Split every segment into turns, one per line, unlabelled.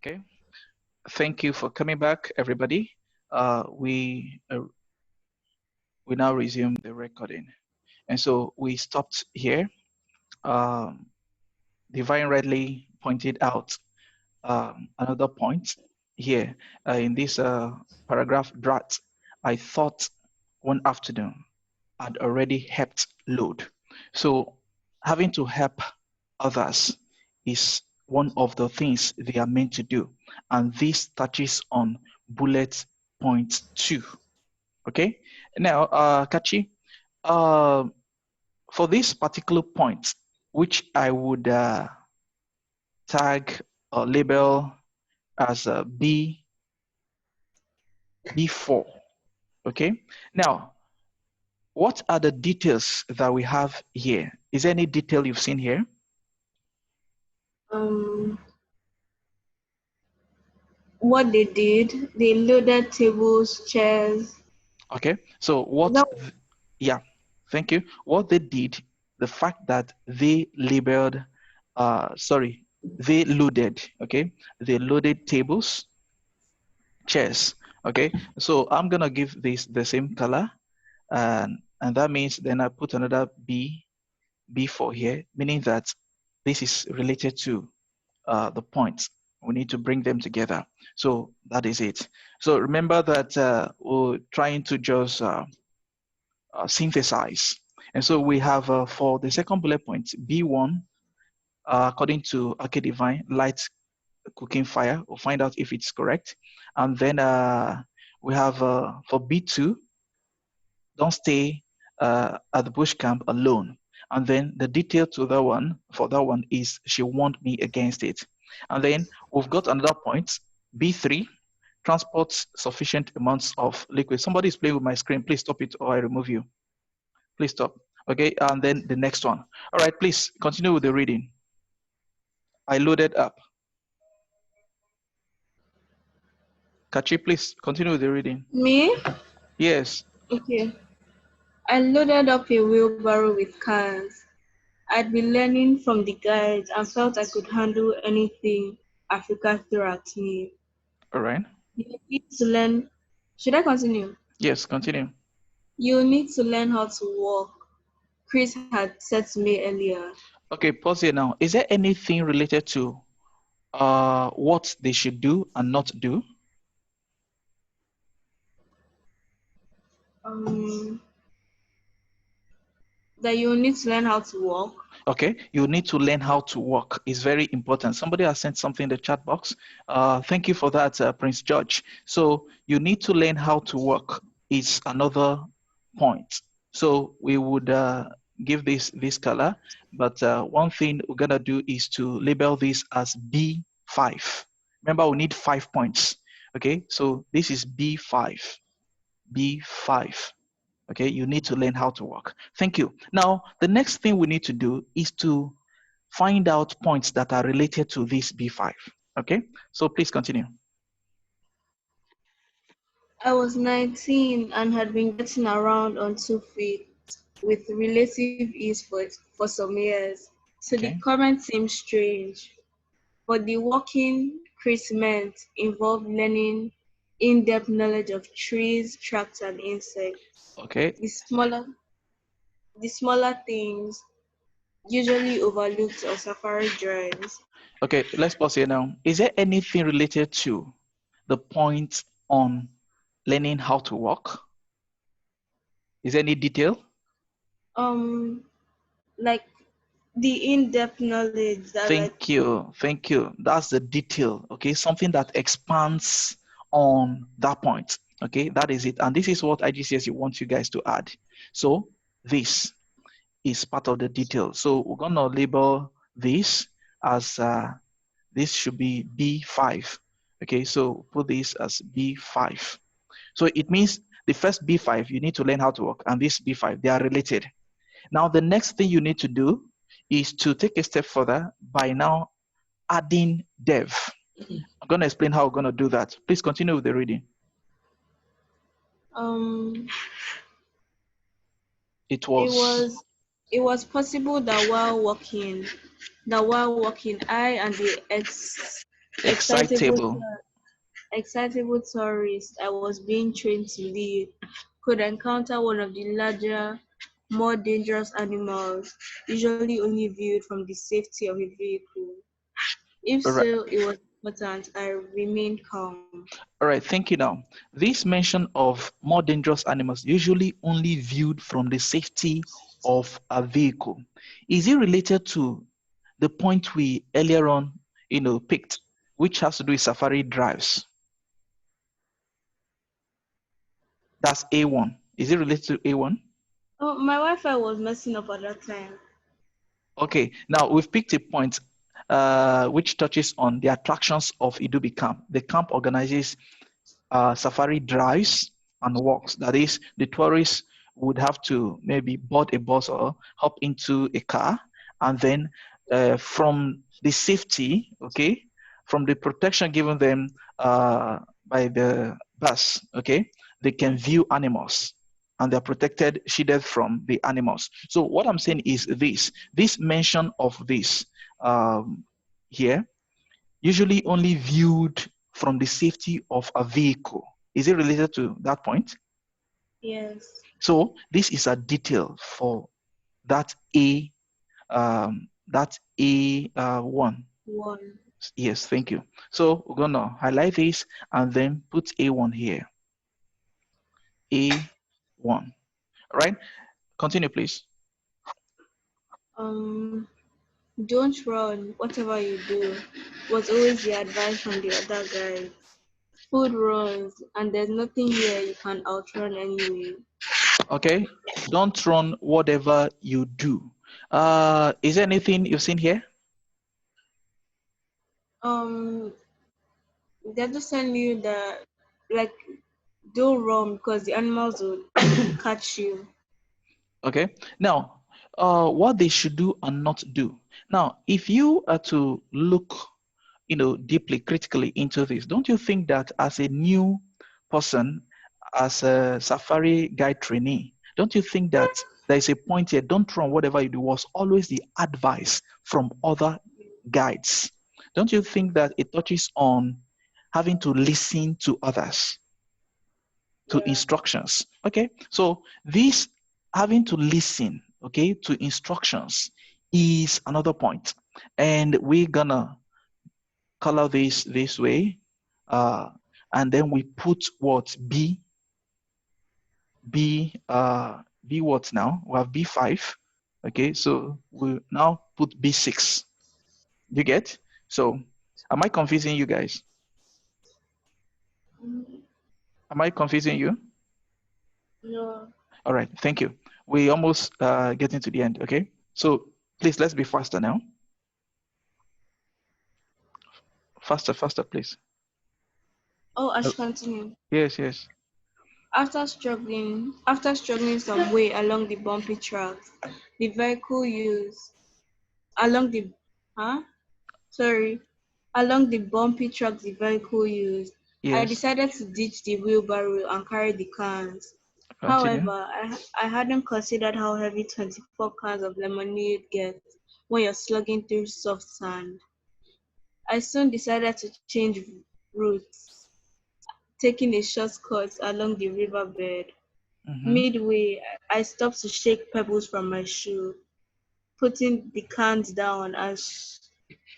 Okay, thank you for coming back, everybody. We now resume the recording, and so we stopped here. Divine rightly pointed out another point here in this paragraph drat. I thought one afternoon I'd already helped load. So having to help others is one of the things they are meant to do. And this touches on bullet point 2. Okay. Now, Kachi, for this particular point, which I would tag or label as B4. Okay. Now, what are the details that we have here? Is there any detail you've seen here?
What they did, they loaded tables, chairs.
Okay. So yeah, thank you. What they did, the fact that they labeled, they loaded, okay? They loaded tables, chairs, okay? So I'm gonna give this the same color, and that means then I put another B4 here, meaning that this is related to the points. We need to bring them together. So that is it. So remember that we're trying to just synthesize. And so we have for the second bullet point, B1, according to Arcade Divine, light cooking fire. We'll find out if it's correct. And then we have for B2, don't stay at the bush camp alone. And then the detail to that one, for that one, is she warned me against it. And then we've got another point, B3, transports sufficient amounts of liquid. Somebody is playing with my screen. Please stop it or I remove you. Please stop. Okay, and then the next one. All right, please continue with the reading. I loaded up. Kachi, please continue with the reading.
Me?
Yes.
Okay. I loaded up a wheelbarrow with cans. I'd been learning from the guides and felt I could handle anything Africa threw at me.
All right.
You need to learn. Should I continue?
Yes, continue.
You need to learn how to walk. Chris had said to me earlier.
Okay, pause here now. Is there anything related to what they should do and not do?
That you need to learn how to walk.
Okay, you need to learn how to walk. It's very important. Somebody has sent something in the chat box. Thank you for that, Prince George. So you need to learn how to walk is another point. So we would give this color, but one thing we're gonna do is to label this as B5. Remember, we need 5 points. Okay, so this is B5, B5. Okay, you need to learn how to walk. Thank you. Now, the next thing we need to do is to find out points that are related to this B5. Okay, so please continue.
I was 19 and had been getting around on 2 feet with relative ease for some years, so the
Okay.
comment seemed strange. But the walking Chris meant involved learning in-depth knowledge of trees, tracks, and insects.
Okay.
The smaller things usually overlooked on safari drives.
Okay, let's pause here now. Is there anything related to the point on learning how to walk? Is there any detail?
Like the in-depth knowledge that
Thank you. Thank you. That's the detail. Okay, something that expands on that point. Okay, that is it. And this is what IGCSE wants you guys to add. So this is part of the detail. So we're gonna label this as this should be B5. Okay, so put this as B5. So it means the first B5 you need to learn how to work, and this B5 they are related. Now the next thing you need to do is to take a step further by now adding dev. I'm gonna explain how we're gonna do that. Please continue with the reading. It
was possible that while walking, I and the Excitable,
Excitable.
excitable tourist I was being trained to lead could encounter one of the larger, more dangerous animals, usually only viewed from the safety of a vehicle. If
All right.
so, it was important I remained calm.
All right, thank you now. This mention of more dangerous animals usually only viewed from the safety of a vehicle. Is it related to the point we earlier on, picked, which has to do with safari drives? That's A1. Is it related to A1?
Oh, my Wi-Fi was messing up at that time.
Okay, now we've picked a point which touches on the attractions of Idubi Camp. The camp organizes safari drives and walks. That is, the tourists would have to maybe board a bus or hop into a car, and then from the safety, okay, from the protection given them by the bus, okay, they can view animals and they're protected, shielded from the animals. So what I'm saying is this mention of this here usually only viewed from the safety of a vehicle. Is it related to that point?
Yes.
So this is a detail for that A1.
One.
Yes, thank you. So we're gonna highlight this and then put A1 here. A1. All right, continue please.
Um, don't run, whatever you do, was always the advice from the other guys. Food runs, and there's nothing here you can outrun anyway.
Okay, don't run whatever you do. Is there anything you've seen here?
Um, they're just telling you that, like, don't run because the animals will catch you.
Okay, now what they should do and not do. Now if you are to look deeply critically into this, don't you think that as a new person, as a safari guide trainee, don't you think that there is a point here, don't run whatever you do was always the advice from other guides? Don't you think that it touches on having to listen to others, to
Yeah.
instructions? Okay, so this having to listen, okay, to instructions is another point, and we're gonna color this way, uh, and then we put what B what now? We have B5. Okay, so we now put B6. You get? So am I confusing you guys?
Mm,
Am I confusing you?
no.
All right, thank you. We almost getting to the end. Okay, so please let's be faster now. Faster, please.
Oh, I should continue.
Yes, yes.
After struggling some way along the bumpy tracks, the vehicle used along the huh? Sorry, along the bumpy tracks the vehicle used, I
Yes.
decided to ditch the wheelbarrow and carry the cans.
Continue.
However, I hadn't considered how heavy 24 cans of lemonade get when you're slugging through soft sand. I soon decided to change routes, taking a shortcut along the riverbed.
Mm-hmm.
Midway, I stopped to shake pebbles from my shoe, putting the cans down and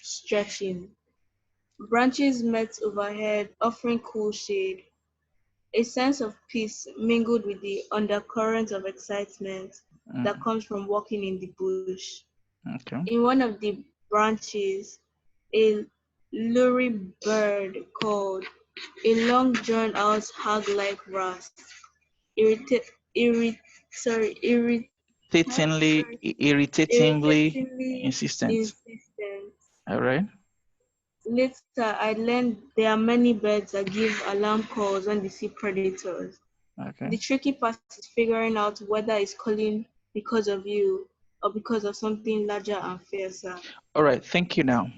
stretching. Branches met overhead, offering cool shade. A sense of peace mingled with the undercurrent of excitement that
Mm,
comes from walking in the bush.
okay.
In one of the branches, a lurid bird called, a long drawn out hag like rasp, irrita- irrit- sorry,
Irritatingly
irritatingly
insistent.
insistent.
All right.
Later, I learned there are many birds that give alarm calls when they see predators.
Okay.
The tricky part is figuring out whether it's calling because of you or because of something larger and fiercer.
All right. Thank you. Now,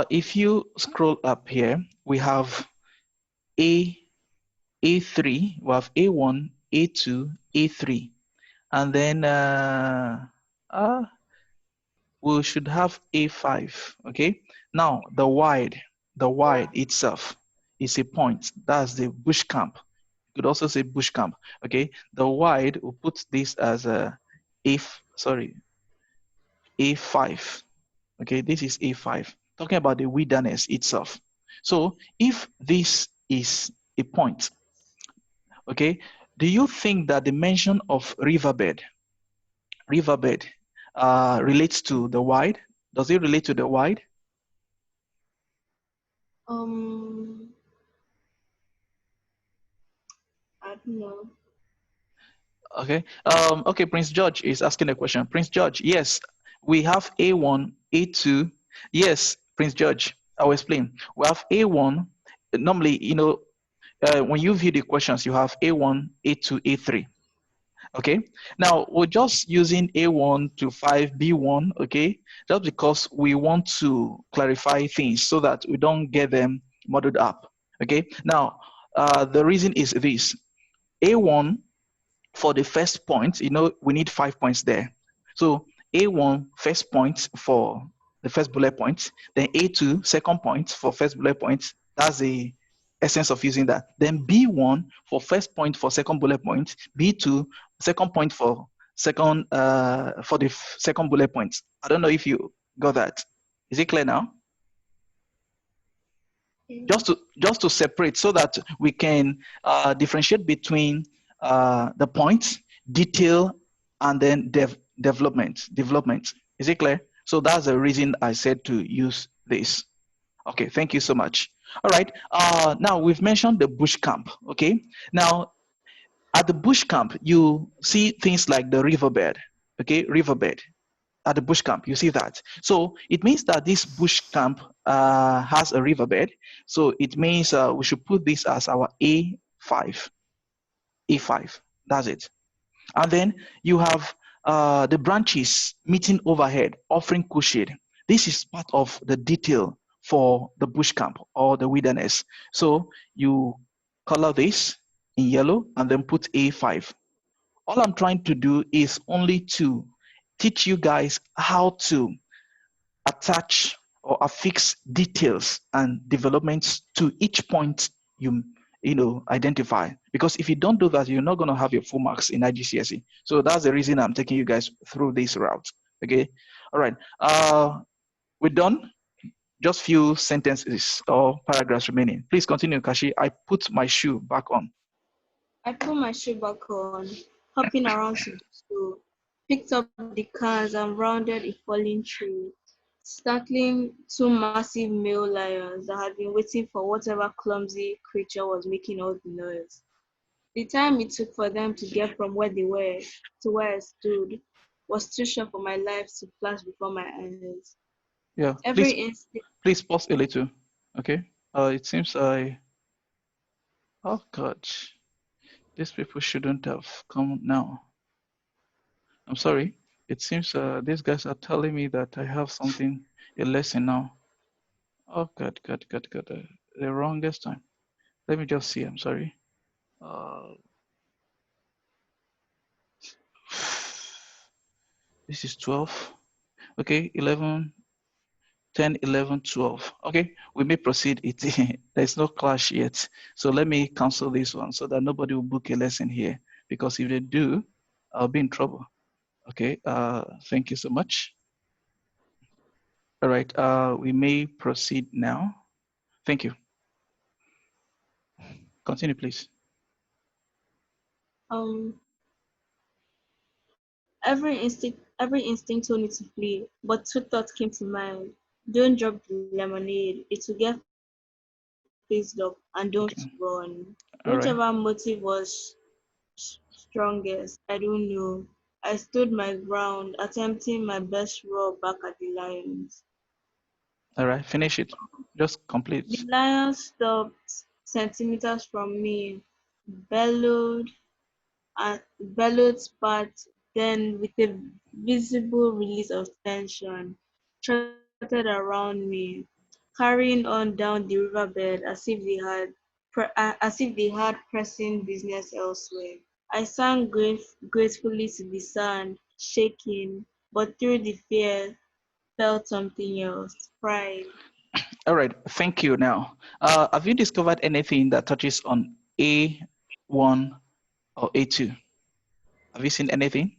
if you scroll up here, we have A A3. We have A1, A2, A3, and then we should have A5. Okay. Now the wide. the wide itself is a point. That's the bush camp. You could also say bush camp. Okay, the wide, we'll put this as A5. Okay, this is A5. Talking about the wilderness itself. So if this is a point, okay, do you think that the mention of riverbed relates to the wide? Does it relate to the wide?
Um, I don't know.
Okay, Prince George is asking a question. Prince George, yes, we have A1, A2. Yes, Prince George, I'll explain. We have A1. Normally, when you view the questions, you have A1, A2, A3. Okay, now we're just using A1 to 5, B1, okay, just because we want to clarify things so that we don't get them muddled up. Okay, now the reason is this: A1 for the first point, we need 5 points there. So A1 first point for the first bullet point, then A2 second point for first bullet point. That's the essence of using that. Then B1 for first point for second bullet point, B2 second point for the second bullet point. I don't know if you got that. Is it clear now? Just to separate so that we can differentiate between the points, detail, and then development. Is it clear? So that's the reason I said to use this. Okay, thank you so much. All right, now we've mentioned the bush camp. Okay, now at the bush camp you see things like the riverbed. Okay, riverbed at the bush camp, you see that. So it means that this bush camp has a riverbed. So it means we should put this as our A5. A5, that's it. And then you have the branches meeting overhead, offering cool shade. This is part of the detail for the bush camp or the wilderness. So you color this in yellow and then put A5. All I'm trying to do is only to teach you guys how to attach or affix details and developments to each point you identify. Because if you don't do that, you're not going to have your full marks in IGCSE. So that's the reason I'm taking you guys through this route. Okay. All right. We're done. Just few sentences or paragraphs remaining. Please continue, Kashi. I put my shoe back on.
I put my shoe back on, hopping around to the school, picked up the cans and rounded a fallen tree, startling two massive male lions that had been waiting for whatever clumsy creature was making all the noise. The time it took for them to get from where they were to where I stood was too short for my life to flash before my eyes.
Yeah.
Every
Please,
instant,
please pause a little. Okay. It seems oh God, these people shouldn't have come now. I'm sorry. It seems these guys are telling me that I have something, a lesson now. Oh God, God, God, God. The wrongest time. Let me just see. I'm sorry. Uh, this is 12. Okay, 11, 10, 11, 12. Okay, we may proceed. There's no clash yet. So let me cancel this one so that nobody will book a lesson here. Because if they do, I'll be in trouble. Okay, thank you so much. All right, we may proceed now. Thank you. Continue, please.
um, every instinct told me to flee, but two thoughts came to mind. Don't drop the lemonade, it will get fizzed up, and don't run.
Okay.
Whichever motive
All right.
was strongest, I don't know. I stood my ground, attempting my best roar back at the lions.
All right. Finish it. Just
The
complete.
lions stopped centimeters from me, bellowed bellowed spat, then with a visible release of tension, trotted around me, carrying on down the riverbed as if they had pressing business elsewhere. I sank gratefully to the sand, shaking, but through the fear felt something else, pride.
All right, thank you. Now, have you discovered anything that touches on A1 or A2? Have you seen anything?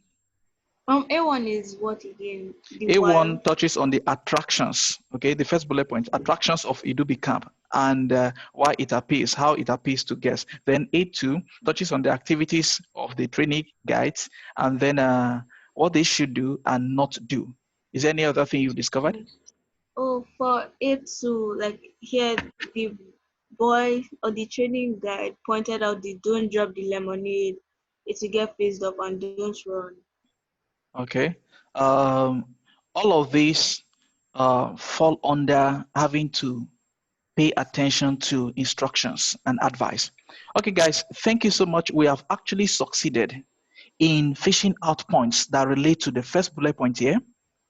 A1 is what again? The
A1
why?
touches on the attractions, okay? The first bullet point, attractions of Idubi camp and why it appears, how it appears to guests. Then A2 touches on the activities of the training guides and then what they should do and not do. Is there any other thing you've discovered?
Oh, for A2, like here, the boy or the training guide pointed out the don't drop the lemonade, it will get phased up and don't run.
Okay. All of these fall under having to pay attention to instructions and advice. Okay, guys, thank you so much. We have actually succeeded in fishing out points that relate to the first bullet point here,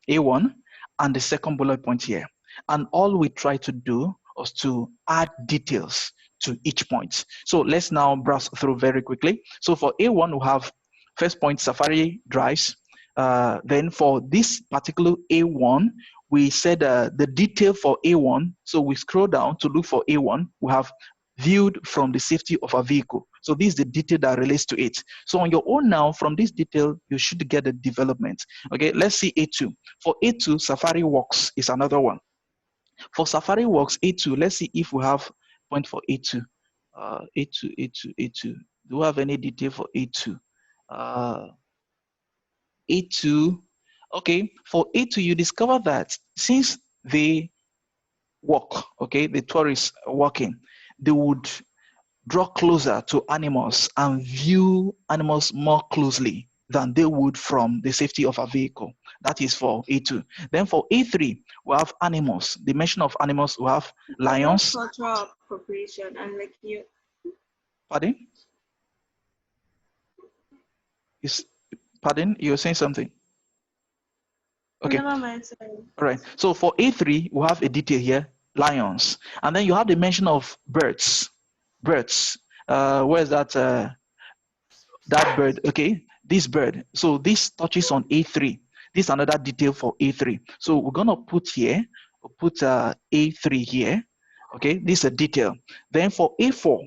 A1, and the second bullet point here. And all we try to do was to add details to each point. So let's now browse through very quickly. So for A1, we have first point Safari drives. Then for this particular A1, we said the detail for A1. So we scroll down to look for A1. We have viewed from the safety of a vehicle. So this is the detail that relates to it. So on your own now, from this detail, you should get the development. Okay, let's see A2. For A2, Safari Works is another one. For Safari Works A2, let's see if we have point for A2. A2, A2, A2. Do we have any detail for A2? A2. Okay, for A2, you discover that since they walk, okay, the tourists walking, they would draw closer to animals and view animals more closely than they would from the safety of a vehicle. That is for A2. Then for A3, we have animals. The mention of animals, we have
So that's
lions.
cultural appropriation, and like you,
Pardon? Is, pardon? You're saying something? Okay.
never mind, sorry.
All right. So for A3, we have a detail here, lions. And then you have the mention of birds. Birds. Where's that? That bird, okay, this bird. So this touches on A3. This is another detail for A3. So we're gonna put here, we'll put A3 here, okay, this is a detail. Then for A4,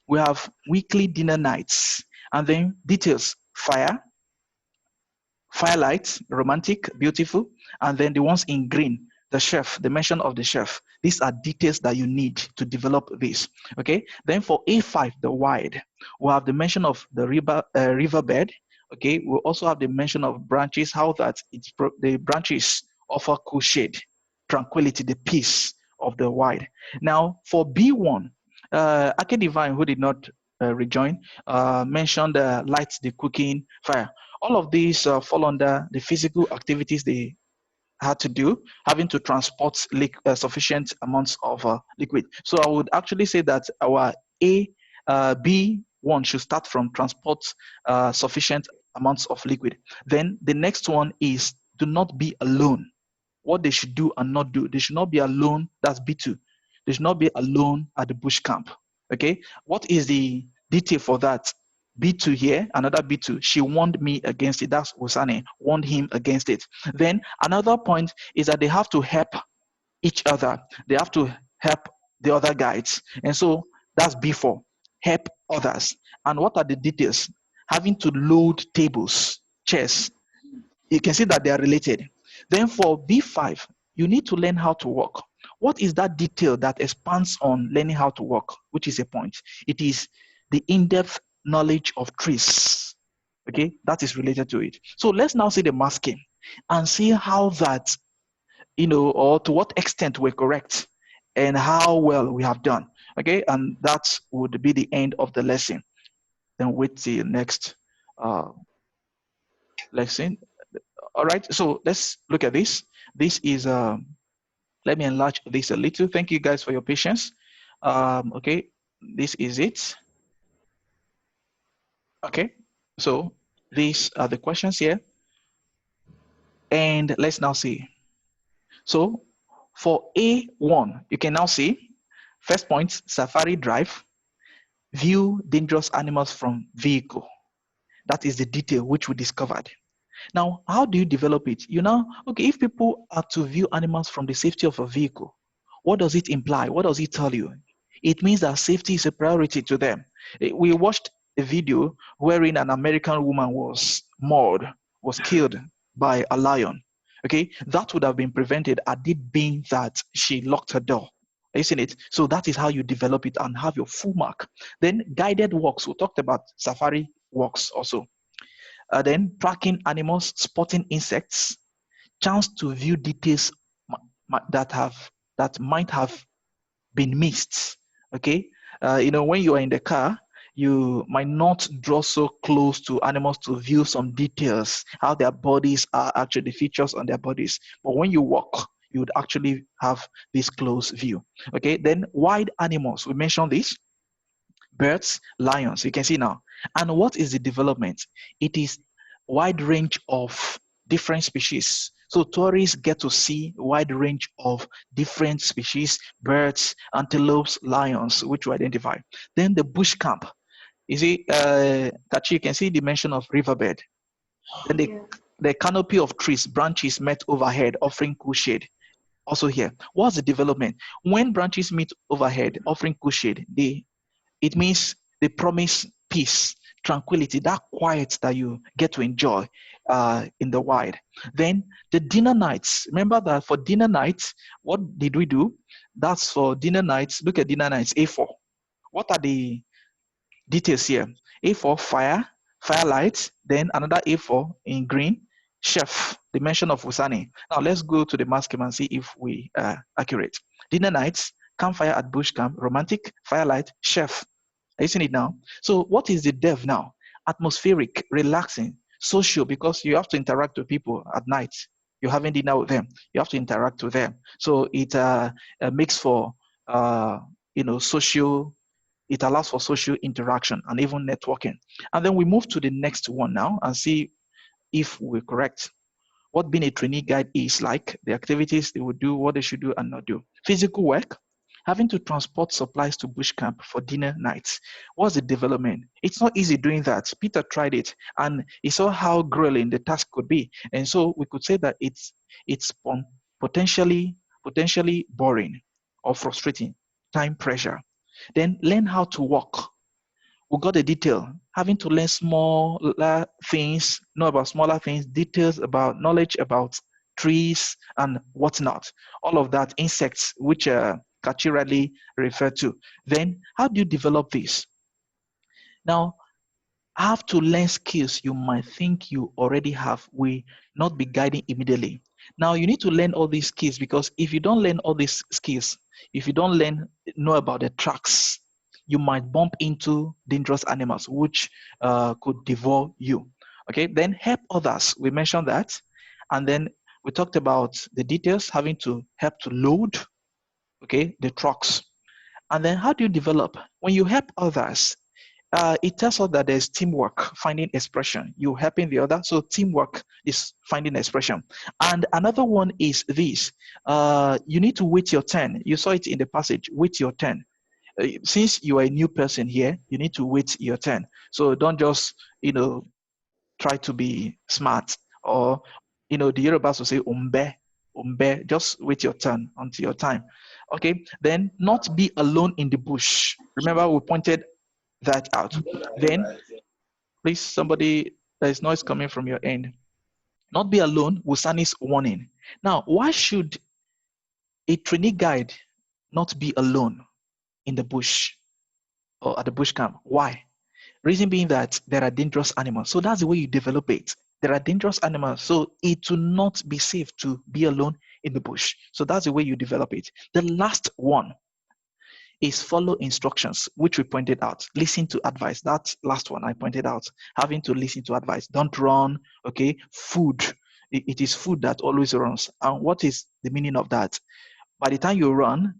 we have weekly dinner nights, and then details, fire, firelight, romantic, beautiful, and then the ones in green, the chef, the mention of the chef. These are details that you need to develop this. Okay. Then for A5, the wide, we have the mention of the riverbed. Okay. We also have the mention of branches, how that the branches offer cool shade, tranquility, the peace of the wide. Now for B1, Ake Divine, who did not rejoin, mentioned the lights, the cooking, fire. All of these fall under the physical activities they had to do, having to transport sufficient amounts of liquid. So I would actually say that our B1 should start from transport sufficient amounts of liquid. Then the next one is do not be alone. What they should do and not do. They should not be alone. That's B2. They should not be alone at the bush camp. Okay. What is the detail for that? B2 here, another B2. She warned me against it. That's Usane, warned him against it. Then another point is that they have to help each other. They have to help the other guides. And so that's B4, help others. And what are the details? Having to load tables, chairs. You can see that they are related. Then for B5, you need to learn how to walk. What is that detail that expands on learning how to walk, which is a point? It is the in-depth knowledge of trees. Okay, that is related to it. So let's now see the masking and see how that, or to what extent we're correct and how well we have done. Okay, and that would be the end of the lesson. Then wait till the next lesson. All right, so let's look at this. This is, let me enlarge this a little. Thank you guys for your patience. Okay, this is it. Okay, so these are the questions here. And let's now see. So for A1, you can now see, first point, Safari Drive, view dangerous animals from vehicle. That is the detail which we discovered. Now, how do you develop it? Okay, if people are to view animals from the safety of a vehicle, What does it imply? What does it tell you? It means that safety is a priority to them. We watched a video wherein an American woman was mauled, was killed by a lion. Okay, that would have been prevented had it been that she locked her door. Isn't it? So that is how you develop it and have your full mark. Then guided walks. We talked about safari walks also. Then tracking animals, spotting insects, chance to view details that might have been missed. Okay, when you are in the car, you might not draw so close to animals to view some details, how their bodies are, actually the features on their bodies. But when you walk, you would actually have this close view. Okay, then wild animals. We mentioned this: birds, lions. You can see now. And what is the development? It is wide range of different species. So tourists get to see a wide range of different species, birds, antelopes, lions, which we identify. Then the bush camp. You see, Kachi, you can see the mention of riverbed. Then
Yeah.
the canopy of trees, branches met overhead, offering cool shade. Also here, what's the development? When branches meet overhead, offering cool shade, it means they promise peace, tranquility, that quiet that you get to enjoy in the wild. Then the dinner nights. Remember that for dinner nights, what did we do? That's for dinner nights. Look at dinner nights, A4. What are the details here? A4, fire, firelight, then another A4 in green, chef, the mention of Usani. Now let's go to the mass scheme and see if we are accurate. Dinner nights, campfire at bush camp, romantic, firelight, chef. Are you seeing it now? So what is the dev now? Atmospheric, relaxing, social, because you have to interact with people at night. You're having dinner with them. You have to interact with them. So it makes for social. It allows for social interaction and even networking. And then we move to the next one now and see if we're correct. What being a trainee guide is like, the activities they would do, what they should do and not do. Physical work, having to transport supplies to bush camp for dinner nights. What's the development? It's not easy doing that. Peter tried it and he saw how grueling the task could be. And so we could say that it's potentially boring or frustrating, time pressure. Then learn how to walk. We got the detail, having to learn smaller things, know about smaller things, details about knowledge about trees and whatnot. All of that, insects, which Kachirali referred to. Then, how do you develop this? Now, have to learn skills you might think you already have, will not be guiding immediately. Now, you need to learn all these skills because if you don't learn all these skills, if you don't know about the tracks, you might bump into dangerous animals which could devour you. Okay, then help others. We mentioned that. And then we talked about the details, having to help to load, okay, the trucks. And then how do you develop? When you help others, it tells us that there's teamwork, finding expression. You helping the other, so teamwork is finding expression. And another one is this: you need to wait your turn. You saw it in the passage. Wait your turn. Since you are a new person here, you need to wait your turn. So don't just try to be smart, or the Yorubas will say umbe, umbe. Just wait your turn until your time. Okay. Then not be alone in the bush. Remember we pointed that out. Then, please, somebody, there is noise coming from your end. Not be alone, Wusani's warning. Now, why should a trainee guide not be alone in the bush or at the bush camp? Why? Reason being that there are dangerous animals. So that's the way you develop it. There are dangerous animals, so it will not be safe to be alone in the bush. So that's the way you develop it. The last one is follow instructions, which we pointed out. Listen to advice. That last one I pointed out. Having to listen to advice. Don't run. Okay. Food. It is food that always runs. And what is the meaning of that? By the time you run,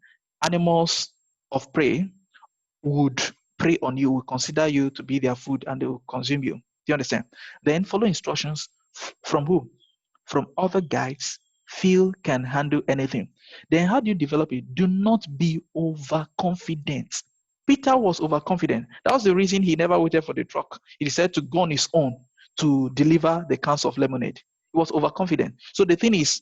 animals of prey would prey on you, will consider you to be their food, and they will consume you. Do you understand? Then follow instructions from who? From other guides. Feel can handle anything. Then how do you develop it? Do not be overconfident. Peter was overconfident. That was the reason he never waited for the truck. He decided to go on his own to deliver the cans of lemonade. He was overconfident. So the thing is,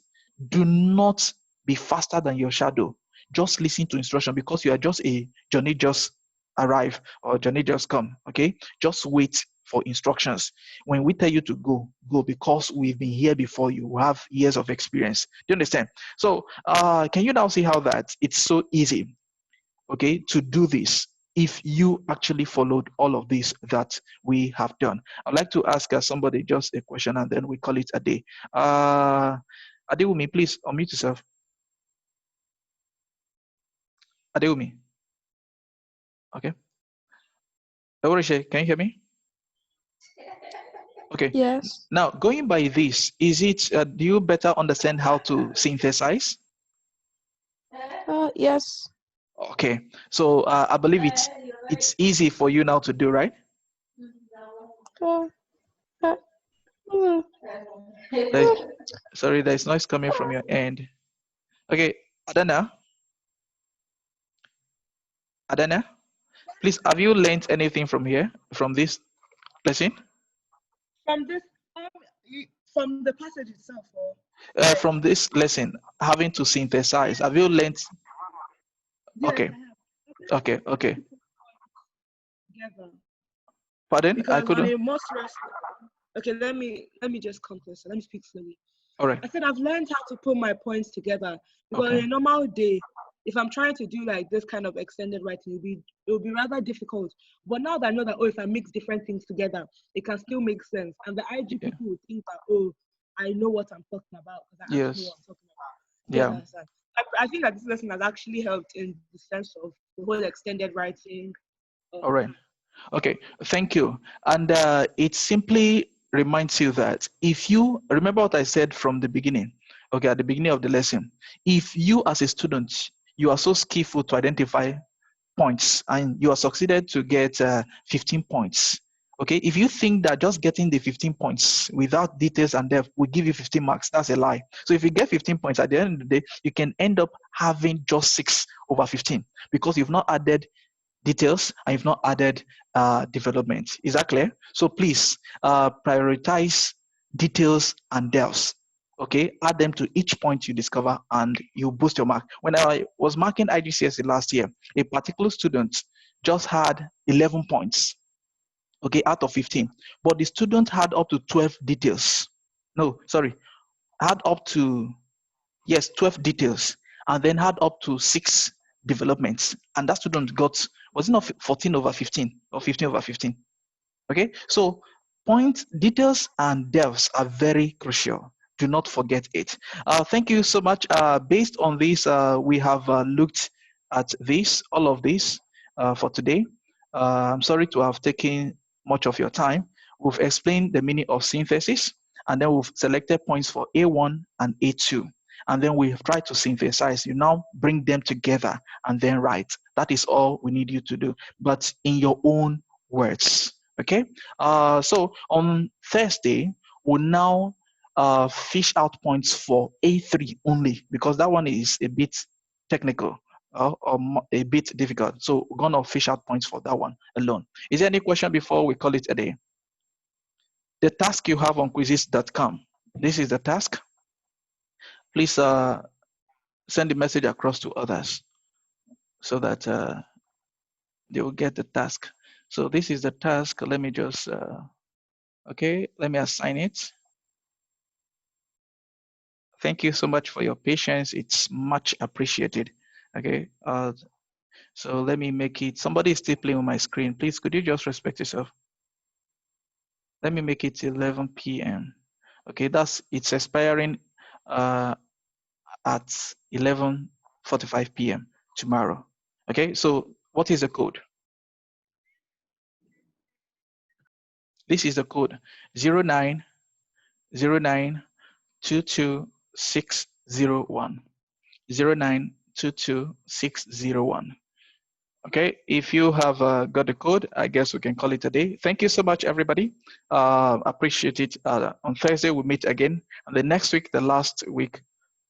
do not be faster than your shadow. just listen to instruction, because you are just a Johnny just arrive or Johnny just come. Okay, just wait for instructions. When we tell you to go, go, because we've been here before you. We have years of experience. Do you understand? So can you now see how that it's so easy, okay, to do this if you actually followed all of this that we have done? I'd like to ask somebody just a question, and then we call it a day. Adewumi, please unmute yourself. Adewumi. Okay. Orishe, can you hear me? Okay.
Yes.
Now, going by this, is it, do you better understand how to synthesize?
Yes.
Okay. So I believe it's easy for you now to do, right?
Mm.
Sorry, there's noise coming from your end. Okay, Adana, please, have you learned anything from here, from this lesson?
From this, from the passage itself, or
From this lesson, having to synthesize, have you learned?
yes,
Okay,
I have.
okay.
Together.
Pardon?
Because
I couldn't.
on a more serious level, okay, let me just come closer. Let me speak slowly.
All right.
I said I've learned how to put my points together, because
Okay.
on a normal day, if I'm trying to do like this kind of extended writing, it will be rather difficult. But now that I know that, oh, if I mix different things together, it can still make sense. And the IG
Yeah.
people would think that, oh, I know what I'm talking about, because I actually know
Yes.
what I'm talking about. You
Yeah.
understand? I think that this lesson has actually helped in the sense of the whole extended writing.
All right. Okay, thank you. And it simply reminds you that if you remember what I said from the beginning, okay, at the beginning of the lesson, if you as a student, you are so skillful to identify points and you are succeeded to get 15 points, okay, if you think that just getting the 15 points without details and depth will give you 15 marks, that's a lie. So if you get 15 points, at the end of the day, you can end up having just 6/15 because you've not added details and you've not added development. Is that clear? So please prioritize details and depths. Okay, add them to each point you discover and you boost your mark. When I was marking IGCSE last year, a particular student just had 11 points, okay, out of 15, but the student had up to 12 details. No, sorry, had up to, yes, 12 details, and then had up to 6 developments. And that student got, was it not 14/15 or 15/15? Okay, so point details and depths are very crucial. Do not forget it. Thank you so much. Based on this, we have looked at this, all of this for today. I'm sorry to have taken much of your time. We've explained the meaning of synthesis, and then we've selected points for A1 and A2. And then we've tried to synthesize. You now bring them together and then write. That is all we need you to do, but in your own words. Okay, so on Thursday, we'll now fish out points for A3 only, because that one is a bit technical or a bit difficult. So we're going to fish out points for that one alone. Is there any question before we call it a day? The task you have on quizzes.com. This is the task. Please send the message across to others so that they will get the task. So this is the task. Let me just, okay, let me assign it. Thank you so much for your patience. It's much appreciated. Okay, so let me make it, somebody is still playing on my screen. Please, could you just respect yourself? Let me make it 11 p.m. Okay, it's expiring at 11:45 p.m. tomorrow. Okay, so what is the code? This is the code 090922601. 0922601. Okay, if you have got the code, I guess we can call it a day. Thank you so much, everybody. Appreciate it. On Thursday, we'll meet again. And the next week, the last week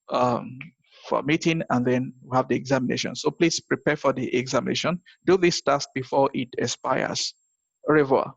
for a meeting, and then we'll have the examination. So please prepare for the examination. Do this task before it expires. Au revoir.